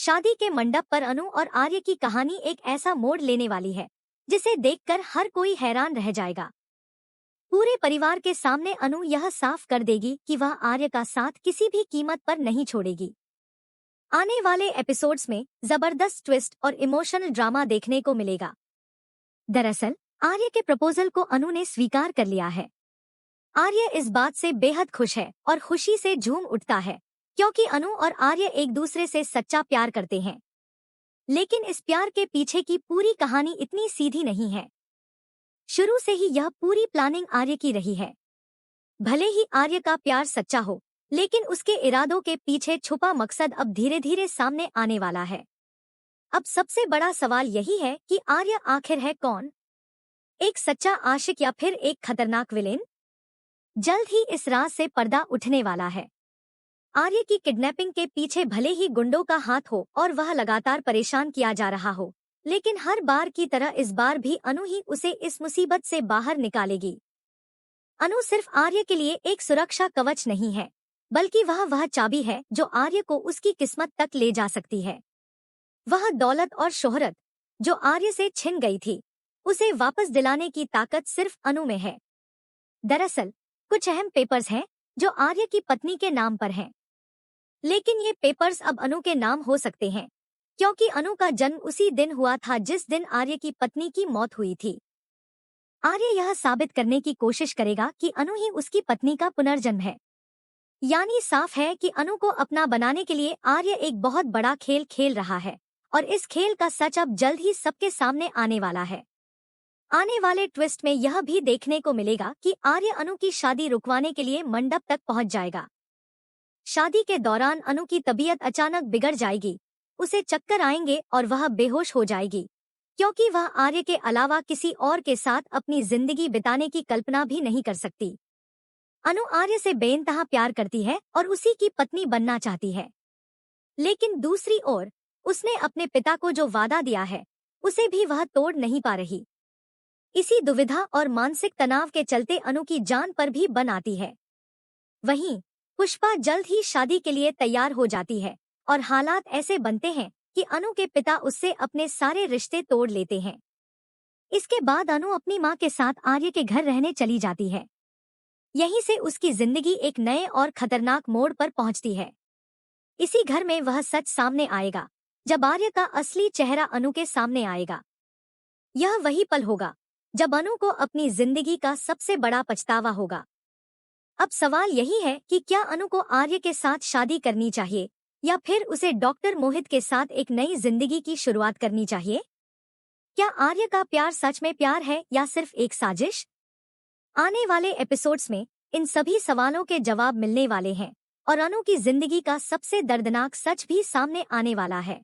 शादी के मंडप पर अनु और आर्य की कहानी एक ऐसा मोड़ लेने वाली है जिसे देखकर हर कोई हैरान रह जाएगा। पूरे परिवार के सामने अनु यह साफ कर देगी कि वह आर्य का साथ किसी भी कीमत पर नहीं छोड़ेगी। आने वाले एपिसोड्स में जबरदस्त ट्विस्ट और इमोशनल ड्रामा देखने को मिलेगा। दरअसल आर्य के प्रपोजल को अनु ने स्वीकार कर लिया है। आर्य इस बात से बेहद खुश है और खुशी से झूम उठता है क्योंकि अनु और आर्य एक दूसरे से सच्चा प्यार करते हैं। लेकिन इस प्यार के पीछे की पूरी कहानी इतनी सीधी नहीं है। शुरू से ही यह पूरी प्लानिंग आर्य की रही है। भले ही आर्य का प्यार सच्चा हो, लेकिन उसके इरादों के पीछे छुपा मकसद अब धीरे धीरे सामने आने वाला है। अब सबसे बड़ा सवाल यही है कि आर्य आखिर है कौन? एक सच्चा आशिक या फिर एक खतरनाक विलेन? जल्द ही इस राज से पर्दा उठने वाला है। आर्य की किडनैपिंग के पीछे भले ही गुंडों का हाथ हो और वह लगातार परेशान किया जा रहा हो, लेकिन हर बार की तरह इस बार भी अनु ही उसे इस मुसीबत से बाहर निकालेगी। अनु सिर्फ आर्य के लिए एक सुरक्षा कवच नहीं है, बल्कि वह चाबी है जो आर्य को उसकी किस्मत तक ले जा सकती है। वह दौलत और शोहरत जो आर्य से छिन गई थी, उसे वापस दिलाने की ताकत सिर्फ अनु में है। दरअसल कुछ अहम पेपर्स हैं जो आर्य की पत्नी के नाम पर हैं, लेकिन ये पेपर्स अब अनु के नाम हो सकते हैं क्योंकि अनु का जन्म उसी दिन हुआ था जिस दिन आर्य की पत्नी की मौत हुई थी। आर्य यह साबित करने की कोशिश करेगा कि अनु ही उसकी पत्नी का पुनर्जन्म है। यानी साफ है कि अनु को अपना बनाने के लिए आर्य एक बहुत बड़ा खेल खेल रहा है और इस खेल का सच अब जल्द ही सबके सामने आने वाला है। आने वाले ट्विस्ट में यह भी देखने को मिलेगा कि आर्य अनु की शादी रुकवाने के लिए मंडप तक पहुंच जाएगा। शादी के दौरान अनु की तबीयत अचानक बिगड़ जाएगी, उसे चक्कर आएंगे और वह बेहोश हो जाएगी क्योंकि वह आर्य के अलावा किसी और के साथ अपनी जिंदगी बिताने की कल्पना भी नहीं कर सकती। अनु आर्य से बेइंतहा प्यार करती है और उसी की पत्नी बनना चाहती है, लेकिन दूसरी ओर उसने अपने पिता को जो वादा दिया है उसे भी वह तोड़ नहीं पा रही। इसी दुविधा और मानसिक तनाव के चलते अनु की जान पर भी बन आती है। वहीं पुष्पा जल्द ही शादी के लिए तैयार हो जाती है और हालात ऐसे बनते हैं कि अनु के पिता उससे अपने सारे रिश्ते तोड़ लेते हैं। इसके बाद अनु अपनी मां के साथ आर्य के घर रहने चली जाती है। यहीं से उसकी जिंदगी एक नए और खतरनाक मोड़ पर पहुंचती है। इसी घर में वह सच सामने आएगा जब आर्य का असली चेहरा अनु के सामने आएगा। यह वही पल होगा जब अनु को अपनी जिंदगी का सबसे बड़ा पछतावा होगा। अब सवाल यही है कि क्या अनु को आर्य के साथ शादी करनी चाहिए या फिर उसे डॉक्टर मोहित के साथ एक नई जिंदगी की शुरुआत करनी चाहिए? क्या आर्य का प्यार सच में प्यार है या सिर्फ एक साजिश? आने वाले एपिसोड्स में इन सभी सवालों के जवाब मिलने वाले हैं और अनु की जिंदगी का सबसे दर्दनाक सच भी सामने आने वाला है।